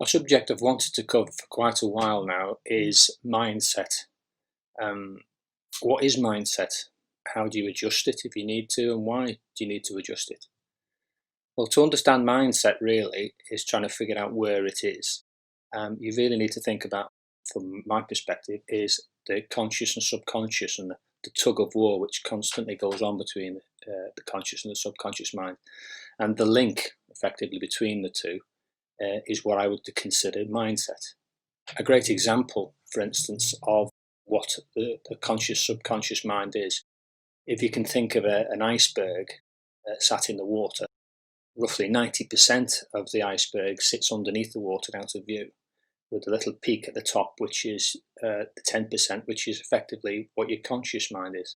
A subject I've wanted to cover for quite a while now is mindset. What is mindset? How do you adjust it if you need to, and why do you need to adjust it? Well, to understand mindset really is trying to figure out where it is. You really need to think about, from my perspective, is the conscious and subconscious and the tug of war which constantly goes on between the conscious and the subconscious mind. And the link, effectively, between the two is what I would consider mindset. A great example, for instance, of what the conscious subconscious mind is, if you can think of an iceberg sat in the water, roughly 90% of the iceberg sits underneath the water out of view, with a little peak at the top, which is the 10%, which is effectively what your conscious mind is.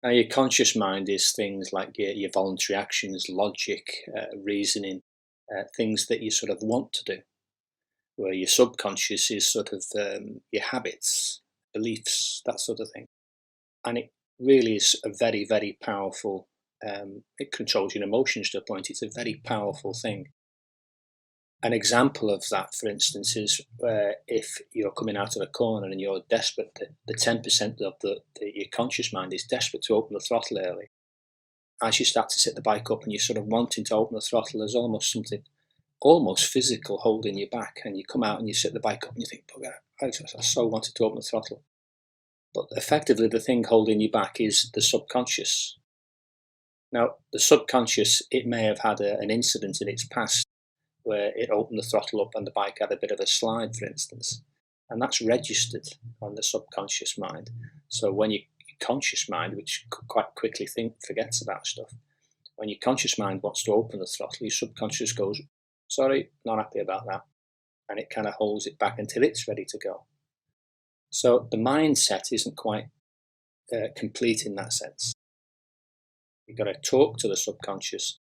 Now, your conscious mind is things like your voluntary actions, logic, reasoning, things that you sort of want to do, where your subconscious is sort of your habits, beliefs, that sort of thing. And it really is a very, very powerful, it controls your emotions to a point. It's a very powerful thing. An example of that, for instance, is if you're coming out of a corner and you're desperate, the 10% of your conscious mind is desperate to open the throttle early. As you start to sit the bike up and you're sort of wanting to open the throttle, there's almost something almost physical holding you back, and you come out and you sit the bike up and you think, bugger, I so wanted to open the throttle. But effectively the thing holding you back is the subconscious. Now, the subconscious, it may have had an incident in its past where it opened the throttle up and the bike had a bit of a slide, for instance, and that's registered on the subconscious mind. So when your conscious mind, which quite quickly forgets about stuff, when your conscious mind wants to open the throttle, your subconscious goes, sorry, not happy about that, and it kind of holds it back until it's ready to go. So the mindset isn't quite complete in that sense. You've got to talk to the subconscious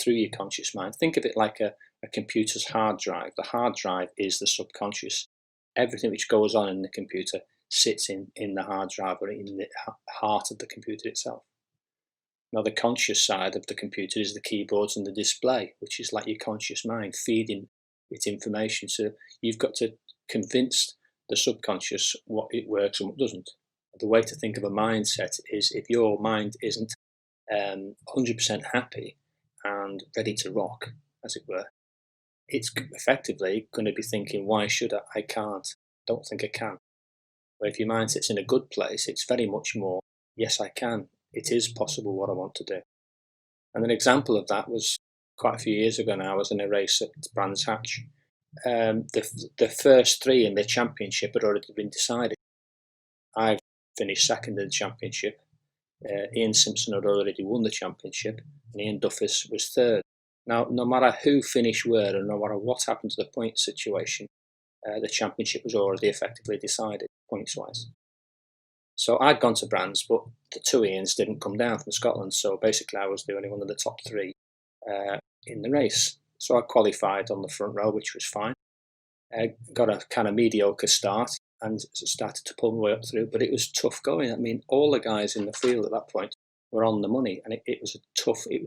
through your conscious mind. Think of it like a computer's hard drive. The hard drive is the subconscious. Everything which goes on in the computer sits in the hard drive, or in the heart of the computer itself. Now, the conscious side of the computer is the keyboards and the display, which is like your conscious mind feeding its information. So you've got to convince the subconscious what it works and what doesn't. The way to think of a mindset is, if your mind isn't 100% happy and ready to rock, as it were, it's effectively going to be thinking, why should I? I can't. Don't think I can. But if your mind sits in a good place, it's very much more, yes, I can. It is possible what I want to do. And an example of that was quite a few years ago now. I was in a race at Brands Hatch. The first three in the championship had already been decided. I finished second in the championship. Ian Simpson had already won the championship, and Ian Duffus was third. Now, no matter who finished where, and no matter what happened to the point situation, the championship was already effectively decided, points-wise. So I'd gone to Brands, but the two Ians didn't come down from Scotland, so basically I was the only one of the top three in the race. So I qualified on the front row, which was fine. Got a kind of mediocre start and started to pull my way up through, but it was tough going. I mean, all the guys in the field at that point were on the money, and it was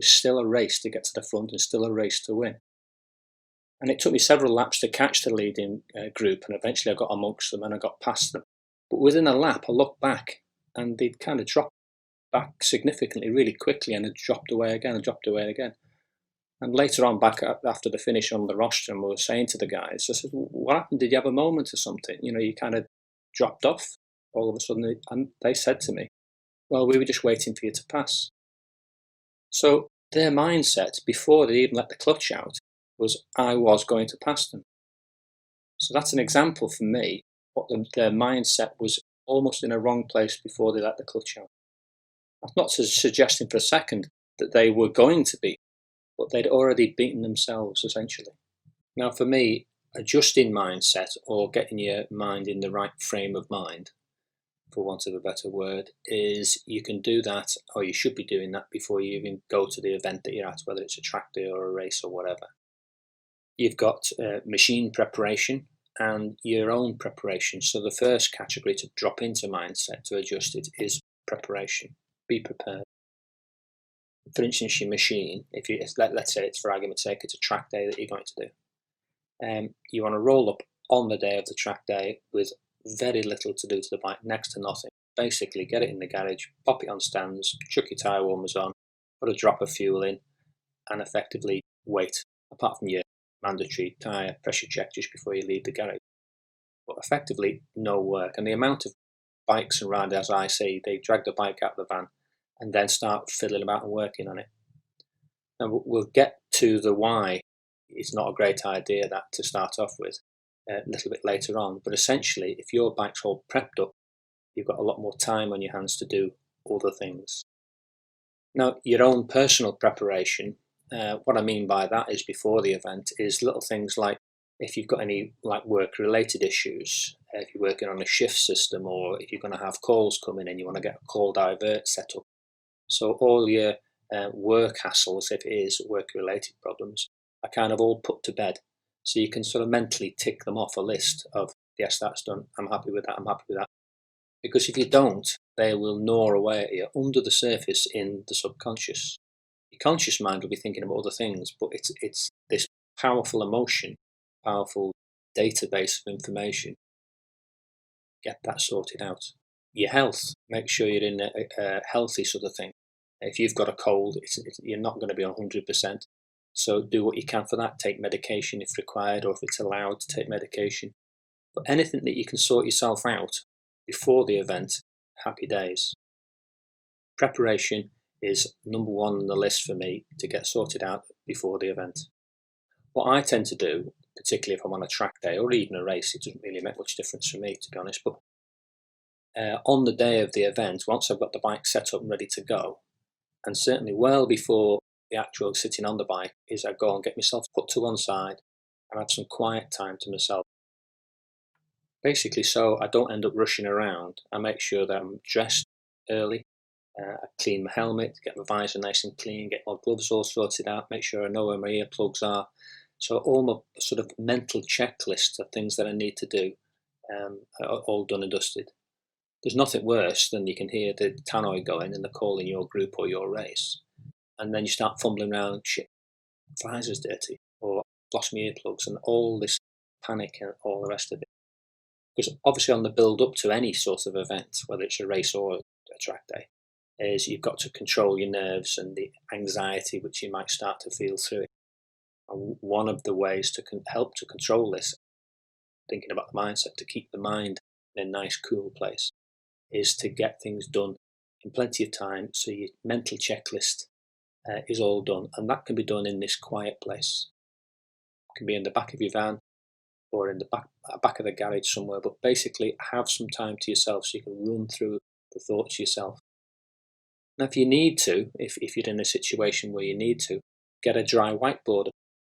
still a race to get to the front and still a race to win. And it took me several laps to catch the leading group, and eventually I got amongst them and I got past them. But within a lap, I looked back and they'd kind of dropped back significantly, really quickly, and had dropped away again and dropped away again. And later on, back after the finish on the rostrum, we were saying to the guys, I said, what happened? Did you have a moment or something? You know, you kind of dropped off all of a sudden. And they said to me, well, we were just waiting for you to pass. So their mindset, before they even let the clutch out, was I was going to pass them. So that's an example for me, what their mindset was almost in a wrong place before they let the clutch out. I'm not suggesting for a second that they were going to be, but they'd already beaten themselves, essentially. Now, for me, adjusting mindset, or getting your mind in the right frame of mind, for want of a better word, is you can do that, or you should be doing that, before you even go to the event that you're at, whether it's a track day or a race or whatever. You've got machine preparation and your own preparation. So the first category to drop into mindset, to adjust it, is preparation. Be prepared. For instance, your machine, let's say it's, for argument's sake, it's a track day that you're going to do. You want to roll up on the day of the track day with very little to do to the bike, next to nothing. Basically, get it in the garage, pop it on stands, chuck your tyre warmers on, put a drop of fuel in, and effectively wait, apart from your mandatory tyre pressure check just before you leave the garage. But effectively, no work. And the amount of bikes and riders I see, they drag the bike out of the van and then start fiddling about and working on it. And we'll get to the why it's not a great idea that to start off with a little bit later on. But essentially, if your bike's all prepped up, you've got a lot more time on your hands to do other things. Now, your own personal preparation, what I mean by that is before the event, is little things like if you've got any like work-related issues, if you're working on a shift system, or if you're going to have calls coming in, you want to get a call divert set up. So all your work hassles, if it is work-related problems, are kind of all put to bed. So you can sort of mentally tick them off a list of, yes, that's done, I'm happy with that, I'm happy with that. Because if you don't, they will gnaw away at you under the surface in the subconscious. Your conscious mind will be thinking about other things, but it's this powerful emotion, powerful database of information. Get that sorted out. Your health, make sure you're in a healthy sort of thing. If you've got a cold, you're not going to be 100%. So do what you can for that. Take medication if required, or if it's allowed to take medication. But anything that you can sort yourself out before the event, happy days. Preparation is number one on the list for me to get sorted out before the event. What I tend to do, particularly if I'm on a track day or even a race, it doesn't really make much difference for me, to be honest, but on the day of the event, once I've got the bike set up and ready to go, and certainly well before the actual sitting on the bike, is I go and get myself put to one side and have some quiet time to myself. Basically, so I don't end up rushing around. I make sure that I'm dressed early. I clean my helmet, get my visor nice and clean, get my gloves all sorted out, make sure I know where my earplugs are. So all my sort of mental checklist of things that I need to do are all done and dusted. There's nothing worse than you can hear the tannoy going and the call in your group or your race. And then you start fumbling around, shit, visor's dirty, or lost my earplugs, and all this panic and all the rest of it. Because obviously on the build up to any sort of event, whether it's a race or a track day, is you've got to control your nerves and the anxiety which you might start to feel through it. And one of the ways to help to control this, thinking about the mindset, to keep the mind in a nice, cool place, is to get things done in plenty of time so your mental checklist is all done. And that can be done in this quiet place. It can be in the back of your van or in the back of the garage somewhere, but basically have some time to yourself so you can run through the thoughts yourself. Now, if you need to, if you're in a situation where you need to, get a dry whiteboard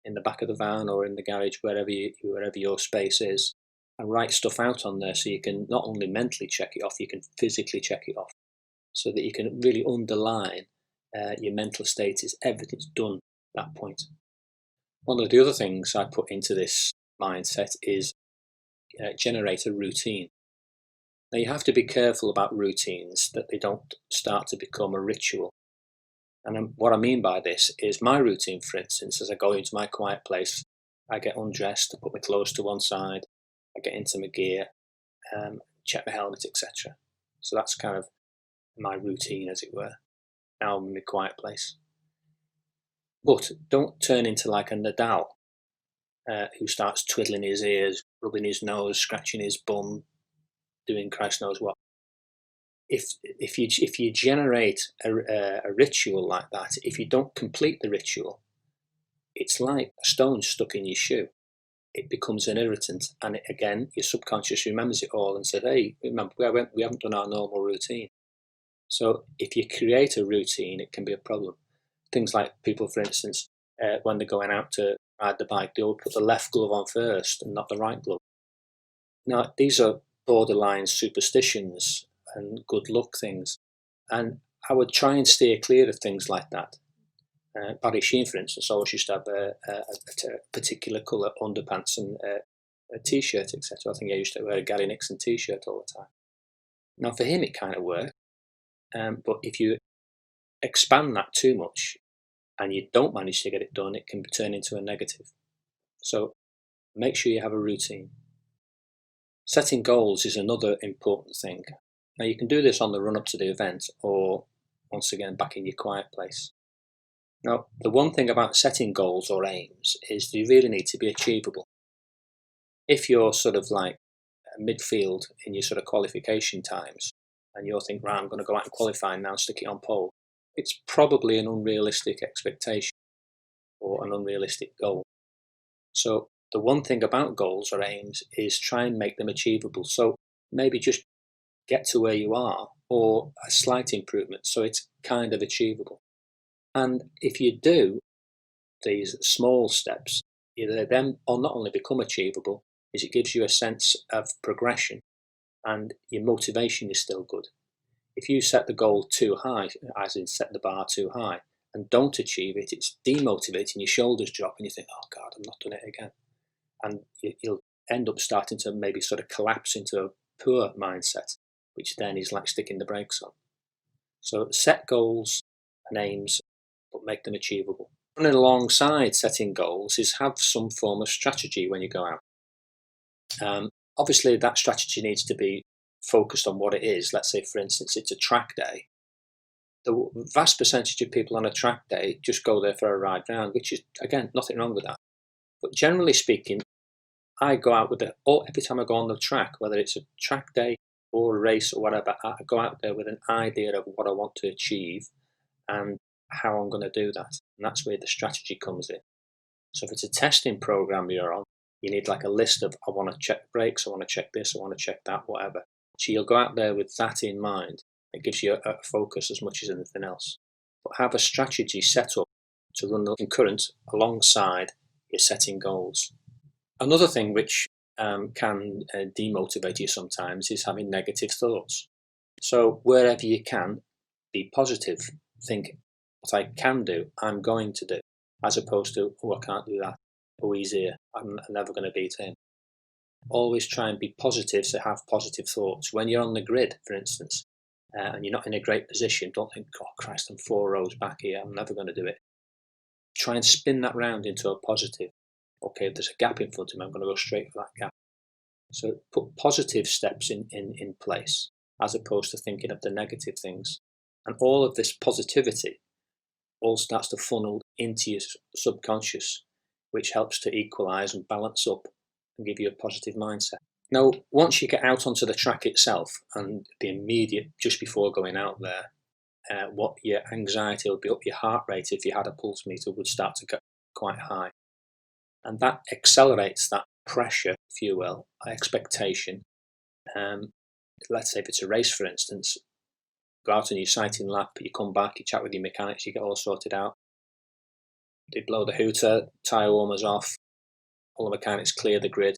in the back of the van or in the garage, wherever your space is, and write stuff out on there so you can not only mentally check it off, you can physically check it off, so that you can really underline your mental state is everything's done at that point. One of the other things I put into this mindset is generate a routine. Now, you have to be careful about routines, that they don't start to become a ritual. And what I mean by this is my routine, for instance, as I go into my quiet place, I get undressed, I put my clothes to one side, I get into my gear, check my helmet, etc. So that's kind of my routine, as it were. Now I'm in my quiet place. But don't turn into like a Nadal who starts twiddling his ears, rubbing his nose, scratching his bum, doing Christ knows what. If you generate a ritual like that, if you don't complete the ritual, it's like a stone stuck in your shoe. It becomes an irritant, and again, your subconscious remembers it all and said, "Hey, remember, we haven't done our normal routine." So if you create a routine, it can be a problem. Things like people, for instance, when they're going out to ride the bike, they'll put the left glove on first and not the right glove. Now, these are borderline superstitions and good luck things, and I would try and steer clear of things like that. Barry Sheen, for instance, always used to have a particular colour underpants and a t-shirt, etc. I think he used to wear a Gary Nixon t-shirt all the time. Now, for him, it kind of worked, but if you expand that too much and you don't manage to get it done, it can turn into a negative. So Make sure you have a routine. Setting goals is another important thing. Now you can do this on the run up to the event or once again back in your quiet place. Now the one thing about setting goals or aims is they really need to be achievable. If you're sort of like midfield in your sort of qualification times and you're thinking, right, I'm going to go out and qualify now and stick it on pole, it's probably an unrealistic expectation or an unrealistic goal. So the one thing about goals or aims is try and make them achievable. So maybe just get to where you are or a slight improvement so it's kind of achievable. And if you do these small steps, they then will not only become achievable, is it gives you a sense of progression and your motivation is still good. If you set the goal too high, as in set the bar too high, and don't achieve it, it's demotivating, your shoulders drop and you think, oh God, I'm not doing it again. And you'll end up starting to maybe sort of collapse into a poor mindset, which then is like sticking the brakes on. So set goals and aims, but make them achievable. Running alongside setting goals is have some form of strategy when you go out. Obviously, that strategy needs to be focused on what it is. Let's say, for instance, it's a track day. The vast percentage of people on a track day just go there for a ride round, which is, again, nothing wrong with that. But generally speaking, I go out with every time I go on the track, whether it's a track day or a race or whatever, I go out there with an idea of what I want to achieve and how I'm going to do that. And that's where the strategy comes in. So if it's a testing program you're on, you need like a list of, I want to check brakes, I want to check this, I want to check that, whatever. So you'll go out there with that in mind. It gives you a focus as much as anything else. But have a strategy set up to run the concurrent alongside your setting goals. Another thing which can demotivate you sometimes is having negative thoughts. So wherever you can, be positive. Think what I can do, I'm going to do, as opposed to, oh, I can't do that. Oh, he's here. I'm never going to beat him. Always try and be positive, so have positive thoughts. When you're on the grid, for instance, and you're not in a great position, don't think, oh Christ, I'm 4 rows back here, I'm never going to do it. Try and spin that round into a positive. Okay, if there's a gap in front of me, I'm going to go straight for that gap. So put positive steps in place, as opposed to thinking of the negative things. And all of this positivity all starts to funnel into your subconscious, which helps to equalize and balance up and give you a positive mindset. Now, once you get out onto the track itself and the immediate, just before going out there, what your anxiety will be up, your heart rate, if you had a pulse meter, would start to get quite high. And that accelerates that pressure, if you will, expectation. Let's say if it's a race, for instance, go out on your sighting lap, you come back, you chat with your mechanics, you get all sorted out. They blow the hooter, tyre warmers off, all the mechanics clear the grid.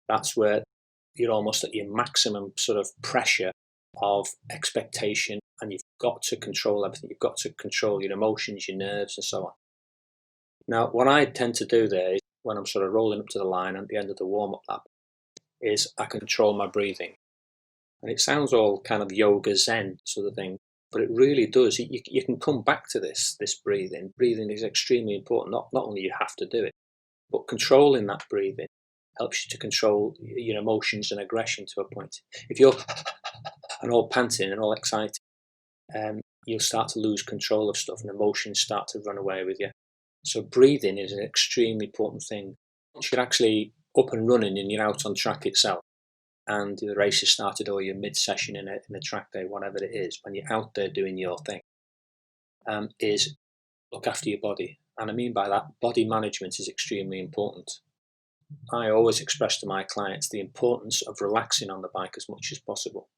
That's where you're almost at your maximum sort of pressure of expectation, and you've got to control everything. You've got to control your emotions, your nerves, and so on. Now, what I tend to do there is when I'm sort of rolling up to the line at the end of the warm-up lap is I control my breathing. And it sounds all kind of yoga zen sort of thing, but it really does. You can come back to this breathing. Breathing is extremely important. Not only you have to do it, but controlling that breathing helps you to control your emotions and aggression to a point. If you're and all panting and all excited, you'll start to lose control of stuff and emotions start to run away with you. So breathing is an extremely important thing. Once you're actually up and running and you're out on track itself, and the race has started or you're mid-session in a track day, whatever it is, when you're out there doing your thing, is look after your body. And I mean by that, body management is extremely important. I always express to my clients the importance of relaxing on the bike as much as possible.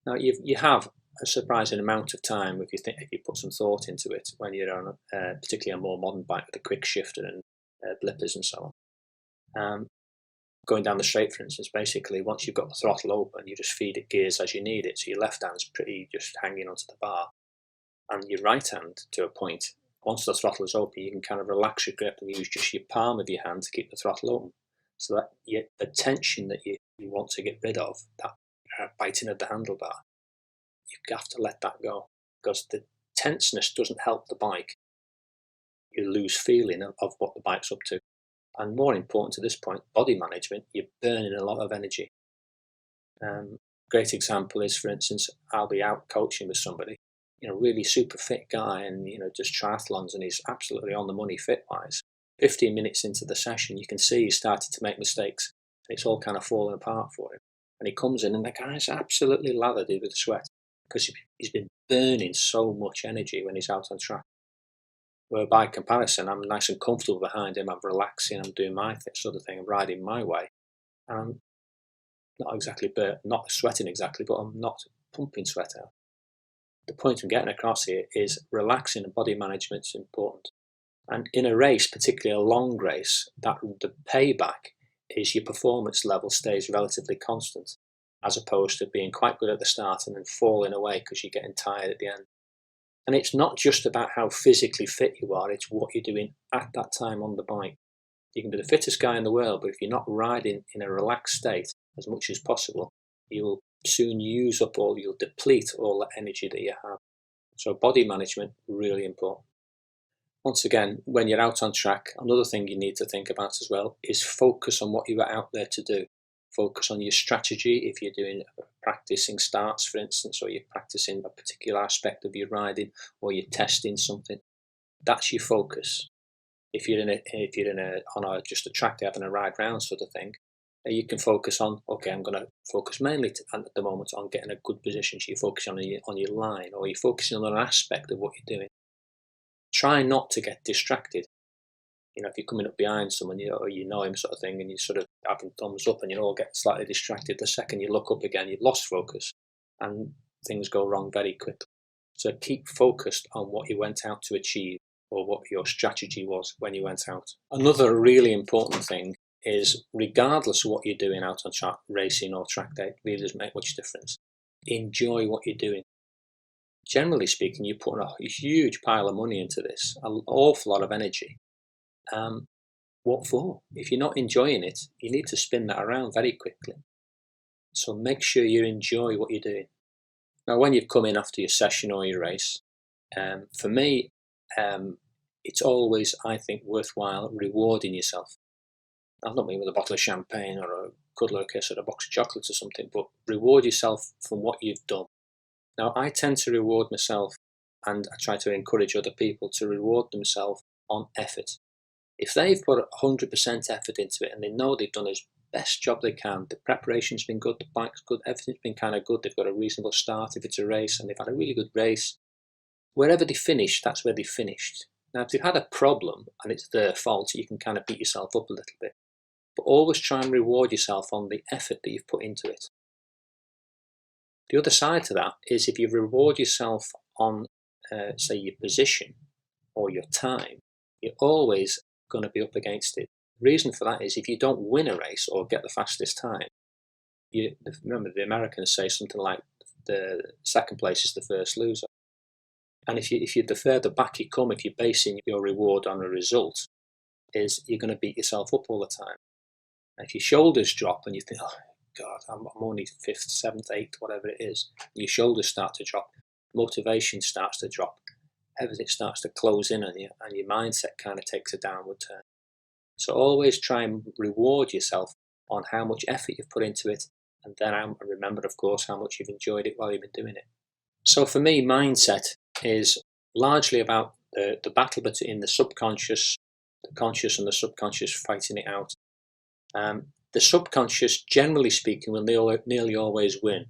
Now, you have a surprising amount of time if you put some thought into it when you're on, particularly a more modern bike with a quick shifter and blippers and so on. Going down the straight, for instance, basically, once you've got the throttle open, you just feed it gears as you need it. So your left hand's pretty just hanging onto the bar, and your right hand, to a point, once the throttle is open, you can kind of relax your grip and use just your palm of your hand to keep the throttle open. So that the tension that you want to get rid of, that biting at the handlebar. You have to let that go, because the tenseness doesn't help the bike. You lose feeling of what the bike's up to. And more important to this point, body management, you're burning a lot of energy. Great example is, for instance, I'll be out coaching with somebody, really super fit guy, and does triathlons, and he's absolutely on the money fit wise. 15 minutes into the session, you can see he's started to make mistakes. It's all kind of falling apart for him. And he comes in and the guy's absolutely lathered with the sweat, because he's been burning so much energy when he's out on track. Where by comparison, I'm nice and comfortable behind him, I'm relaxing, I'm doing my sort of thing, I'm riding my way. And I'm not sweating exactly, but I'm not pumping sweat out. The point I'm getting across here is relaxing and body management is important. And in a race, particularly a long race, the payback is your performance level stays relatively constant, as opposed to being quite good at the start and then falling away because you're getting tired at the end. And it's not just about how physically fit you are, it's what you're doing at that time on the bike. You can be the fittest guy in the world, but if you're not riding in a relaxed state as much as possible, you'll soon you'll deplete all the energy that you have. So body management, really important. Once again, when you're out on track, another thing you need to think about as well is focus on what you are out there to do. Focus on your strategy. If you're doing practicing starts, for instance, or you're practicing a particular aspect of your riding, or you're testing something, that's your focus. If you're on just a track having a ride round sort of thing, you can focus on, okay, I'm going to focus mainly at the moment on getting a good position. So you're focusing on your line, or you're focusing on an aspect of what you're doing. Try not to get distracted. If you're coming up behind someone, or you know him sort of thing, and you're sort of having thumbs up and you all get slightly distracted, the second you look up again, you've lost focus and things go wrong very quickly. So keep focused on what you went out to achieve, or what your strategy was when you went out. Another really important thing is, regardless of what you're doing out on track, racing or track day, it really doesn't make much difference. Enjoy what you're doing. Generally speaking, you're putting a huge pile of money into this, an awful lot of energy. What for? If you're not enjoying it, you need to spin that around very quickly. So make sure you enjoy what you're doing. Now, when you've come in after your session or your race, for me, it's always, I think, worthwhile rewarding yourself. I don't mean with a bottle of champagne or a cuddler or kiss or a box of chocolates or something, but reward yourself from what you've done. Now, I tend to reward myself, and I try to encourage other people to reward themselves on effort. If they've put 100% effort into it and they know they've done as best job they can, the preparation's been good, the bike's good, everything's been kind of good, they've got a reasonable start if it's a race, and they've had a really good race, wherever they finish, that's where they finished. Now, if they've had a problem and it's their fault, you can kind of beat yourself up a little bit. But always try and reward yourself on the effort that you've put into it. The other side to that is, if you reward yourself on, say, your position or your time, you're always going to be up against it. The reason for that is, if you don't win a race or get the fastest time, remember the Americans say something like the second place is the first loser. And if you the further back you come, if you're basing your reward on a result, is you're going to beat yourself up all the time. And if your shoulders drop and you think, oh God, I'm only 5th, 7th, 8th, whatever it is, your shoulders start to drop, motivation starts to drop, everything starts to close in on you, and your mindset kind of takes a downward turn. So always try and reward yourself on how much effort you've put into it, and then remember, of course, how much you've enjoyed it while you've been doing it. So for me, mindset is largely about the battle between the subconscious, the conscious, and the subconscious fighting it out. The subconscious, generally speaking, will nearly always win.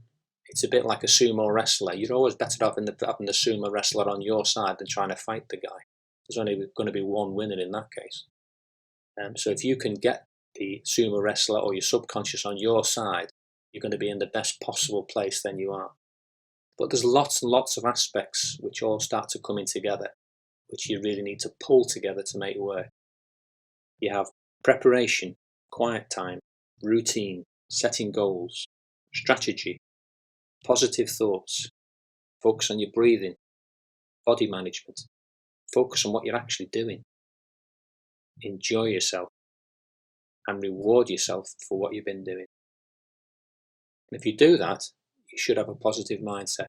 It's a bit like a sumo wrestler. You're always better off having the sumo wrestler on your side than trying to fight the guy. There's only going to be one winner in that case. So if you can get the sumo wrestler or your subconscious on your side, you're going to be in the best possible place than you are. But there's lots and lots of aspects which all start to come in together, which you really need to pull together to make work. You have preparation, quiet time, routine, setting goals, strategy, positive thoughts, focus on your breathing, body management, focus on what you're actually doing, enjoy yourself, and reward yourself for what you've been doing. And if you do that, you should have a positive mindset.